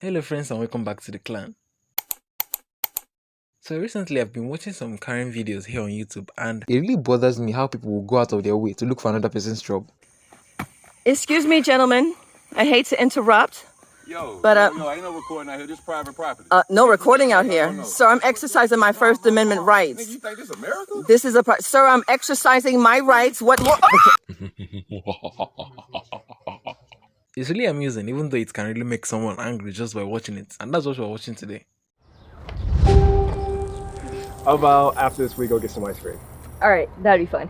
Hello friends and welcome back to the clan. So recently I've been watching some current videos here on YouTube and it really bothers me how people will go out of their way to look for another person's job. Excuse me, gentlemen. I hate to interrupt. But ain't no recording out here. This private property. No recording out here. No. Sir, I'm exercising my First Amendment rights. Nigga, you think this America? This is Sir, I'm exercising my rights. What more? It's really amusing even though it can really make someone angry just by watching it. And that's what we're watching today. How about after this we go get some ice cream? Alright, that'd be fine.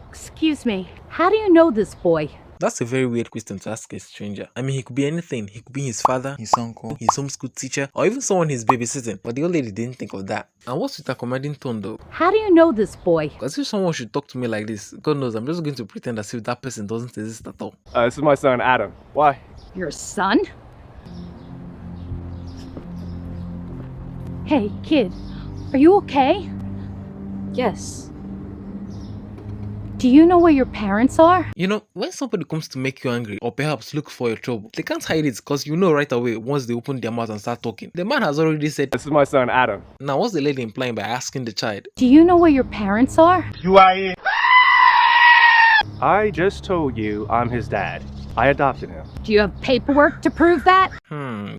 Excuse me, how do you know this boy? That's a very weird question to ask a stranger. I mean, he could be anything. He could be his father, his uncle, his homeschool teacher, or even someone he's babysitting. But the old lady didn't think of that. And what's with her commanding tone though? How do you know this boy? Because if someone should talk to me like this, God knows I'm just going to pretend as if that person doesn't exist at all. This is my son, Adam. Why? Your son? Hey, kid, are you okay? Yes. Do you know where your parents are? You know, when somebody comes to make you angry or perhaps look for your trouble, they can't hide it because you know right away once they open their mouth and start talking. The man has already said, This is my son, Adam. now what's the lady implying by asking the child? Do you know where your parents are? I just told you I'm his dad. I adopted him. Do you have paperwork to prove that?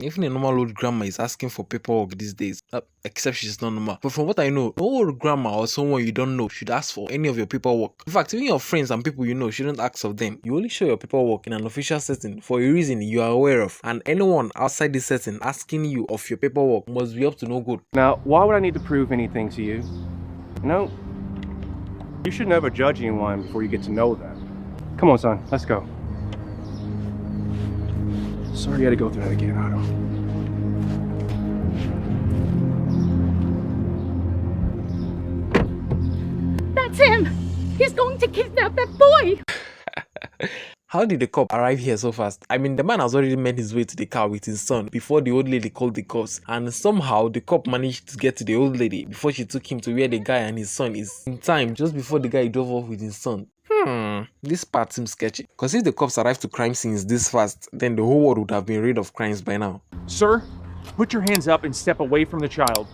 Even a normal old grandma is asking for paperwork these days, except she's not normal. But from what I know, no old grandma or someone you don't know should ask for any of your paperwork. In fact, even your friends and people you know shouldn't ask of them. You only show your paperwork in an official setting for a reason you are aware of, and anyone outside this setting asking you of your paperwork must be up to no good. Now, why would I need to prove anything to you? No. You should never judge anyone before you get to know them. Come on, son. Let's go. Sorry you had to go through that again, Otto. That's him! He's going to kidnap that boy! How did the cop arrive here so fast? I mean, the man has already made his way to the car with his son before the old lady called the cops, and somehow the cop managed to get to the old lady before she took him to where the guy and his son is in time, just before the guy drove off with his son. This part seems sketchy. Because if the cops arrived to crime scenes this fast, then the whole world would have been rid of crimes by now. Sir, put your hands up and step away from the child.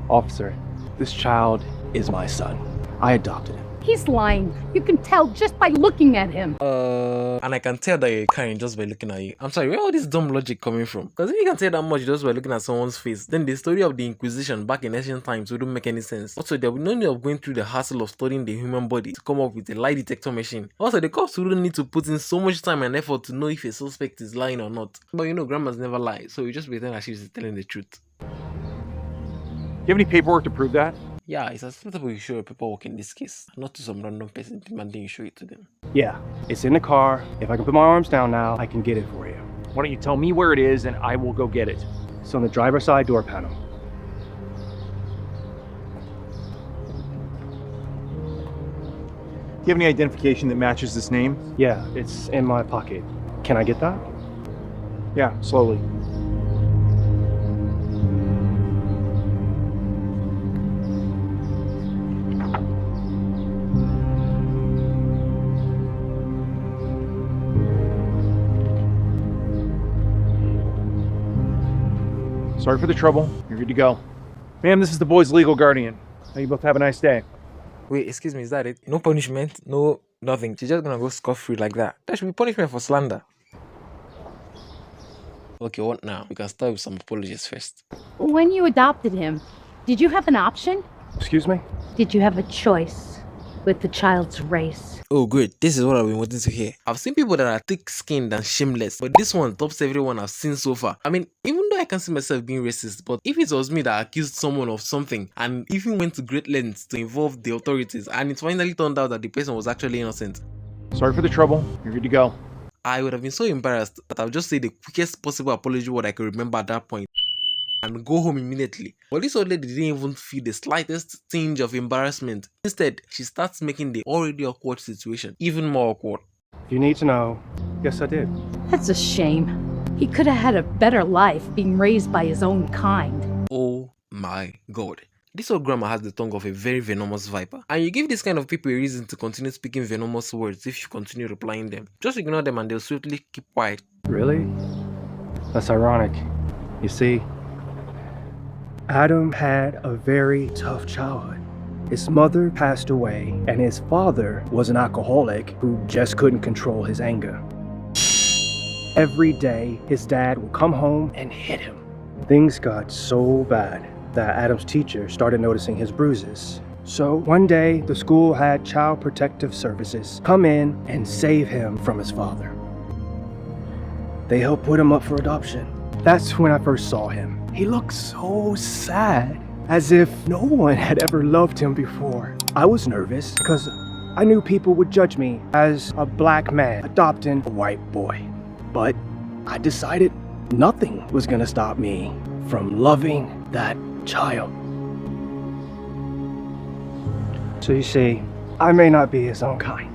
Officer, this child is my son. I adopted him. He's lying. You can tell just by looking at him. And I can tell that you're Karen just by looking at you. I'm sorry, where all this dumb logic coming from? Because if you can tell that much just by looking at someone's face, then the story of the Inquisition back in ancient times wouldn't make any sense. Also, there would no need of going through the hassle of studying the human body to come up with a lie detector machine. Also, the cops wouldn't need to put in so much time and effort to know if a suspect is lying or not. But you know, grandmas never lie, so you just pretend that she's telling the truth. You have any paperwork to prove that? Yeah, it's acceptable you show your paperwork in this case, not to some random person demanding you show it to them. Yeah, it's in the car. If I can put my arms down now, I can get it for you. Why don't you tell me where it is and I will go get it? It's on the driver's side door panel. Do you have any identification that matches this name? Yeah, it's in my pocket. Can I get that? Yeah, slowly. Sorry for the trouble. You're good to go. Ma'am, this is the boy's legal guardian. Now you both have a nice day. Wait, excuse me, is that it? No punishment, no nothing. She's just gonna go scot-free like that. That should be punishment for slander. Okay, what now? We can start with some apologies first. When you adopted him, did you have an option? Excuse me? Did you have a choice with the child's race? Oh good, this is what I've been wanting to hear. I've seen people that are thick-skinned and shameless, but this one tops everyone I've seen so far. I mean, even though I can see myself being racist, but if it was me that accused someone of something and even went to great lengths to involve the authorities and it finally turned out that the person was actually innocent, Sorry for the trouble. You're good to go. I would have been so embarrassed that I'll just say the quickest possible apology word I could remember at that point and go home immediately. But this old lady didn't even feel the slightest tinge of embarrassment. Instead, she starts making the already awkward situation even more awkward. If you need to know, yes I did. That's a shame. He could have had a better life being raised by his own kind. Oh my god. This old grandma has the tongue of a very venomous viper. And you give this kind of people a reason to continue speaking venomous words if you continue replying them. Just ignore them and they'll swiftly keep quiet. Really? That's ironic. You see, Adam had a very tough childhood. His mother passed away, and his father was an alcoholic who just couldn't control his anger. Every day, his dad would come home and hit him. Things got so bad that Adam's teacher started noticing his bruises. So one day, the school had Child Protective Services come in and save him from his father. They helped put him up for adoption. That's when I first saw him. He looked so sad, as if no one had ever loved him before. I was nervous because I knew people would judge me as a black man adopting a white boy. But I decided nothing was gonna stop me from loving that child. So you see, I may not be his own kind,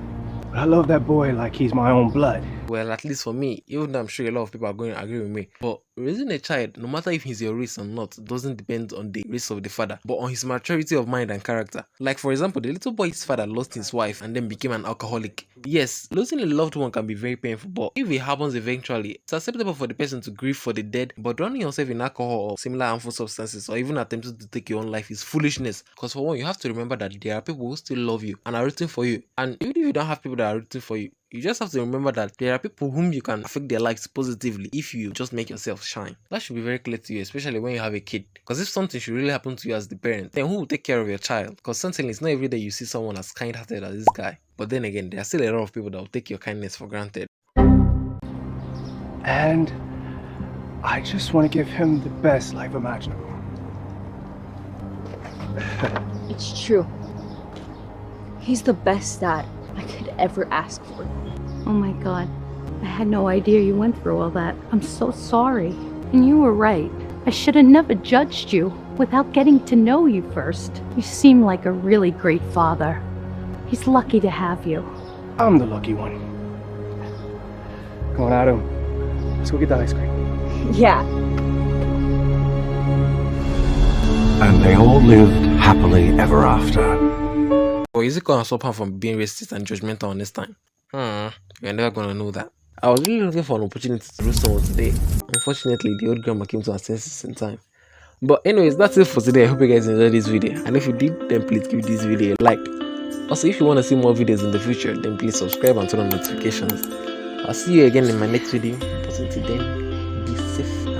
but I love that boy like he's my own blood. Well, at least for me, even though I'm sure a lot of people are going to agree with me, but raising a child, no matter if he's your race or not, doesn't depend on the race of the father, but on his maturity of mind and character. Like for example, the little boy's father lost his wife and then became an alcoholic. Yes, losing a loved one can be very painful, but if it happens eventually, it's acceptable for the person to grieve for the dead, but drowning yourself in alcohol or similar harmful substances or even attempting to take your own life is foolishness. Because for one, you have to remember that there are people who still love you and are rooting for you. And even if you don't have people that are rooting for you, you just have to remember that there are people whom you can affect their lives positively if you just make yourself shine. That should be very clear to you, especially when you have a kid. Because if something should really happen to you as the parent, then who will take care of your child? Because certainly it's not every day you see someone as kind-hearted as this guy. But then again, there are still a lot of people that will take your kindness for granted. And I just want to give him the best life imaginable. It's true. He's the best dad I could ever ask for. Oh my god. I had no idea you went through all that. I'm so sorry. And you were right. I should have never judged you without getting to know you first. You seem like a really great father. He's lucky to have you. I'm the lucky one. Come on, Adam. Let's go get the ice cream. Yeah. And they all lived happily ever after. Or is it going to stop her from being racist and judgmental on this time? You're never going to know that. I was really looking for an opportunity to roast someone today. Unfortunately, the old grandma came to her senses in time. But anyways, that's it for today. I hope you guys enjoyed this video. And if you did, then please give this video a like. Also, if you want to see more videos in the future, then please subscribe and turn on notifications. I'll see you again in my next video. But until then, be safe.